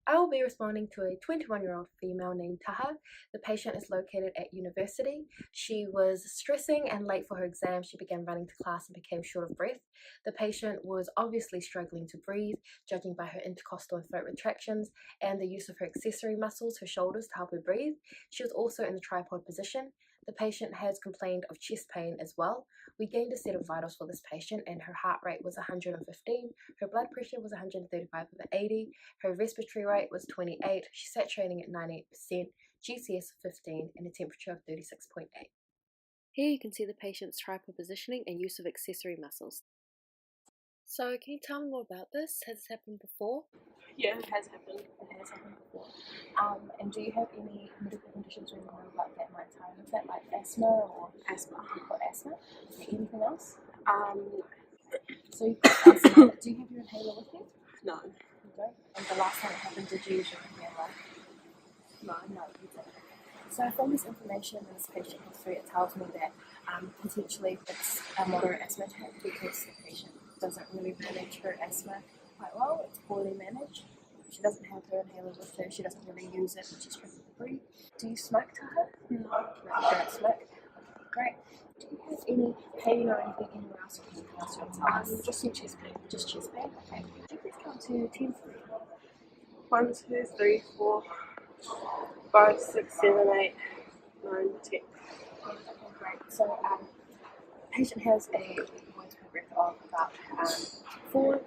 I will be responding to a 21-year-old female named Taha. The patient is located at university. She was stressing and late for her exam. She began running to class and became short of breath. The patient was obviously struggling to breathe, judging by her intercostal and throat retractions and the use of her accessory muscles, her shoulders, to help her breathe. She was also in the tripod position. The patient has complained of chest pain as well. We gained a set of vitals for this patient, and her heart rate was 115, her blood pressure was 135/80, her respiratory rate was 28, she's saturating at 98%, GCS of 15, and a temperature of 36.8. Here you can see the patient's tripod positioning and use of accessory muscles. So can you tell me more about this? Has this happened before? Yeah, it has happened. It has happened before. And do you have any medical conditions or anything like that might tie with that, like asthma or Asthma. you've got asthma? Okay, anything else? Um, So you've got asthma. Do you have your inhaler with you? no. You don't? And the last time it happened, did you use your inhaler? No. No, you didn't. So from this information and this patient history, it tells me that potentially it's a moderate asthma attack because the patient doesn't really manage her asthma quite well. It's poorly managed. She doesn't have her inhaler with her. She doesn't really use it when she's trying to breathe. Do you smoke, Taha? No. No, you don't smoke. Okay, great. Do you have any pain or anything anywhere else or anything else you want to tell us? Just some chest pain. Just chest pain? Okay. Could you please count to 10 for me? 1, 2, 3, 4, 5, 6, 7, 8, 9, 10. Okay, great. So, patient has a words per breath of about 4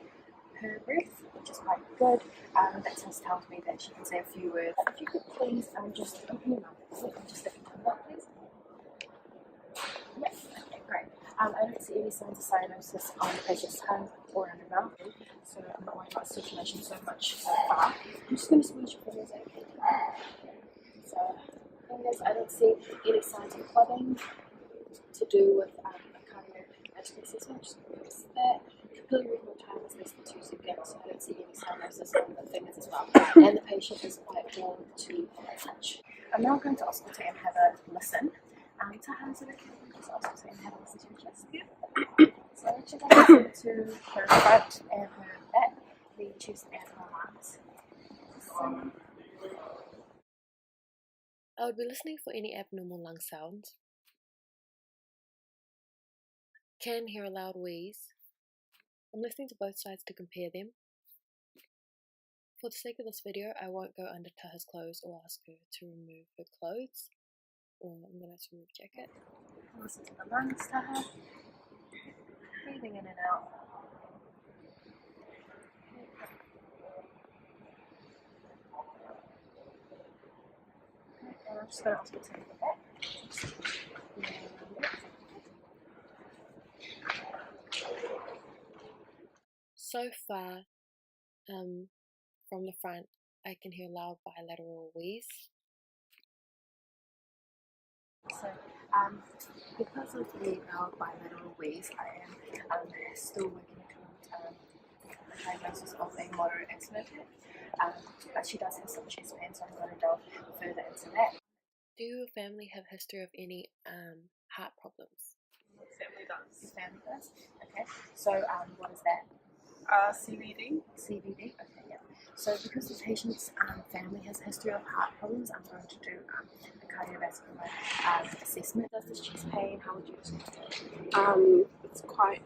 per breath, which is quite good. That just tells me that she can say a few words. If you could please just open your mouth and just stick your tongue out, please. Yes, okay, great. I don't see any signs of cyanosis on the patient's tongue or on her mouth, so I'm not worried about the situation so much so far. I'm just going to squeeze your fingers, okay? So, fingers, I don't see any signs of clubbing to do with a cardiovascular assessment. Just notice that. Capillary renal time is less than 2 seconds, so I don't see any cyanosis on the fingers as well. And the patient is quite warm to touch. I'm now going to auscultate and have a listen. Taha, is it okay if we just auscultate and have a listen to your chest? Yeah. So I want you to listen to her front and her back, the chest and her lungs. I would be listening for any abnormal lung sounds. Can hear a loud wheeze. I'm listening to both sides to compare them. For the sake of this video, I won't go under Taha's clothes or ask her to remove her clothes. Or I'm going to have to remove jacket. Listen to the lungs, Taha. Breathing in and out. Okay, and I'm just going to ask her to take it back. So far, from the front, I can hear loud bilateral wheeze. So, because of the loud bilateral wheeze, I am still working towards a diagnosis of a moderate asthma attack. But she does have some chest pain, so I'm going to delve further into that. Do your family have a history of any heart problems? Family does. Your family does? Okay. So, what is that? CBD. CBD? Okay, yeah. So because the patient's family has a history of heart problems, I'm going to do a cardiovascular assessment. Does this chest pain? How would you describe it? It's quite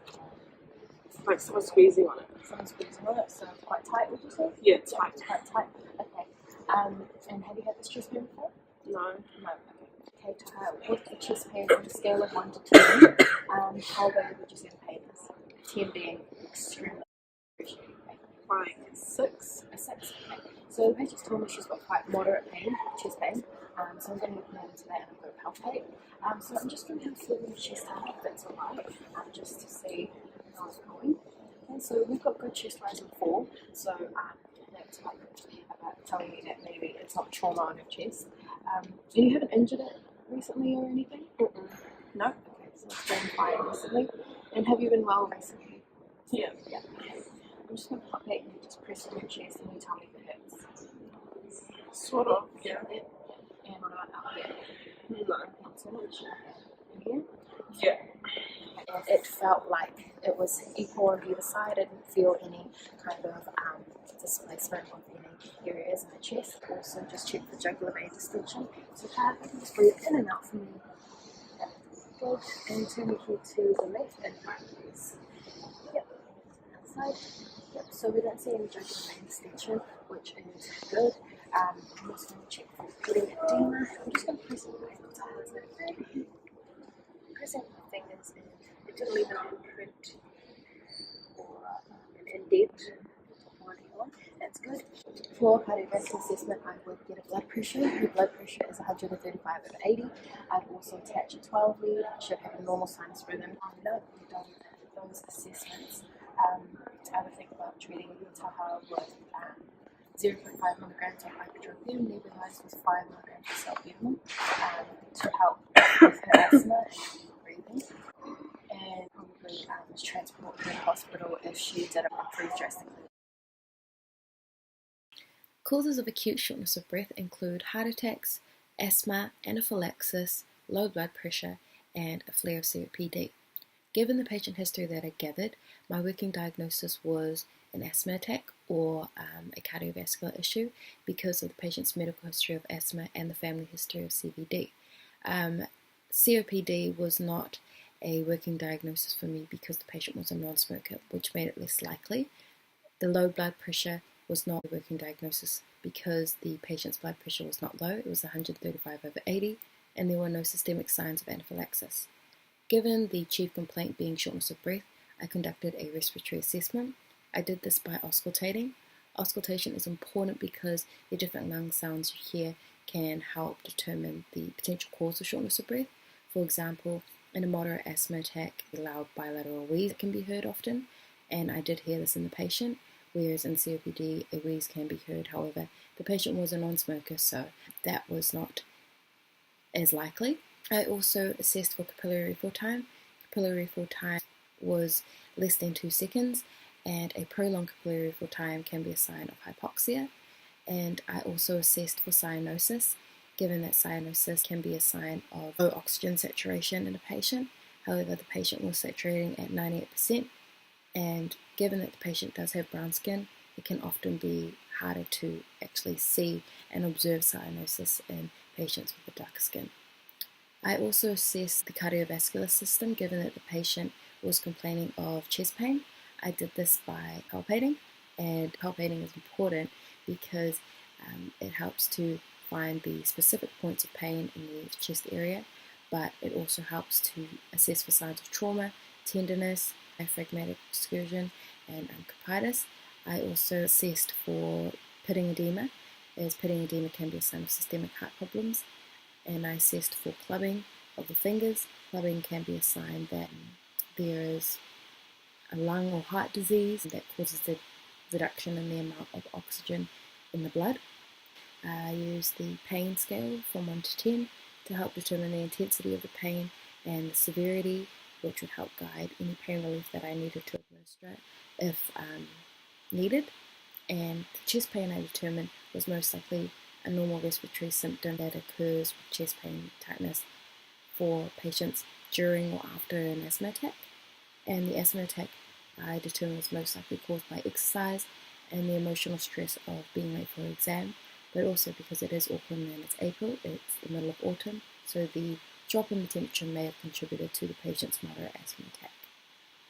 like someone squeezing on it. Someone's squeezing on it, so it's quite tight, would you say? Yeah, it's tight. It's quite tight. Okay. And have you had this chest pain before? No. No. Okay. Okay, Taha, with the chest pain on a scale of 1 to 10, how bad would you say the pain is? 10 being extremely excruciating pain. Like 6. A 6. Okay. So the patient's told me she's got quite moderate pain, chest pain. So I'm going to look more into that and I'm going to palpate. So I'm just going to have a feel in the chest area, if that's alright, just to see how it's going. Okay, so we've got good chest rise in 4, so that's quite good about telling me that maybe it's not trauma on her chest. And you haven't injured it recently or anything? No? Okay, so it's been fine recently. And have you been well recently? Yeah. Yeah. Okay. I'm just going to palpate and just press on your chest and you tell me if it hurts. Sort of. Yeah. And what about out here? No. Not so much. In here? Yeah. Okay. and it felt like it was equal on either side. I didn't feel any kind of displacement of any areas in the chest. Also just check for jugular vein distension. So Taha, you can just breathe in and out for me. Good, and turn your head to the left and right, please. Yep, outside. Yep, so we don't see any jugular vein distension, which is good. I'm also going to check for bleeding edema. I'm just going to press it back to Taha's leg. Pressing my fingers in. It didn't leave an imprint or an indent on anyone. That's good. For cardiovascular assessment, I would get a blood pressure. Your blood pressure is 135/80. I'd also attach a 12 lead. I should have a normal sinus rhythm. Now that we've done those assessments, I would think about treating Taha with 0.5 milligrams of ibuprofen nebulized with 5 milligrams of salbutamol to help with her asthma and breathing, and probably transport her to the hospital if she didn't improve drastically. Causes of acute shortness of breath include heart attacks, asthma, anaphylaxis, low blood pressure, and a flare of COPD. Given the patient history that I gathered, my working diagnosis was an asthma attack or a cardiovascular issue because of the patient's medical history of asthma and the family history of CVD. COPD was not a working diagnosis for me because the patient was a non-smoker, which made it less likely. The low blood pressure was not a working diagnosis because the patient's blood pressure was not low, it was 135/80, and there were no systemic signs of anaphylaxis. Given the chief complaint being shortness of breath, I conducted a respiratory assessment. I did this by auscultating. Auscultation is important because the different lung sounds you hear can help determine the potential cause of shortness of breath. For example, in a moderate asthma attack, a loud bilateral wheeze can be heard often, and I did hear this in the patient, whereas in COPD, a wheeze can be heard. However, the patient was a non-smoker, so that was not as likely. I also assessed for capillary refill time. Capillary refill time was less than 2 seconds, and a prolonged capillary refill time can be a sign of hypoxia. And I also assessed for cyanosis, given that cyanosis can be a sign of low oxygen saturation in a patient. However, the patient was saturating at 98%, and given that the patient does have brown skin, it can often be harder to actually see and observe cyanosis in patients with a darker skin. I also assessed the cardiovascular system, given that the patient was complaining of chest pain. I did this by palpating, and palpating is important because it helps to find the specific points of pain in the chest area, but it also helps to assess for signs of trauma, tenderness, diaphragmatic excursion, and cupitis. I also assessed for pitting edema, as pitting edema can be a sign of systemic heart problems, and I assessed for clubbing of the fingers. Clubbing can be a sign that there is a lung or heart disease that causes the reduction in the amount of oxygen in the blood. I used the pain scale from 1 to 10 to help determine the intensity of the pain and the severity, which would help guide any pain relief that I needed to administer if needed. And the chest pain I determined was most likely a normal respiratory symptom that occurs with chest pain, tightness for patients during or after an asthma attack. And the asthma attack I determined was most likely caused by exercise and the emotional stress of being late for an exam, but also because it is Auckland and it's April, it's the middle of autumn, so the drop in the temperature may have contributed to the patient's moderate asthma attack.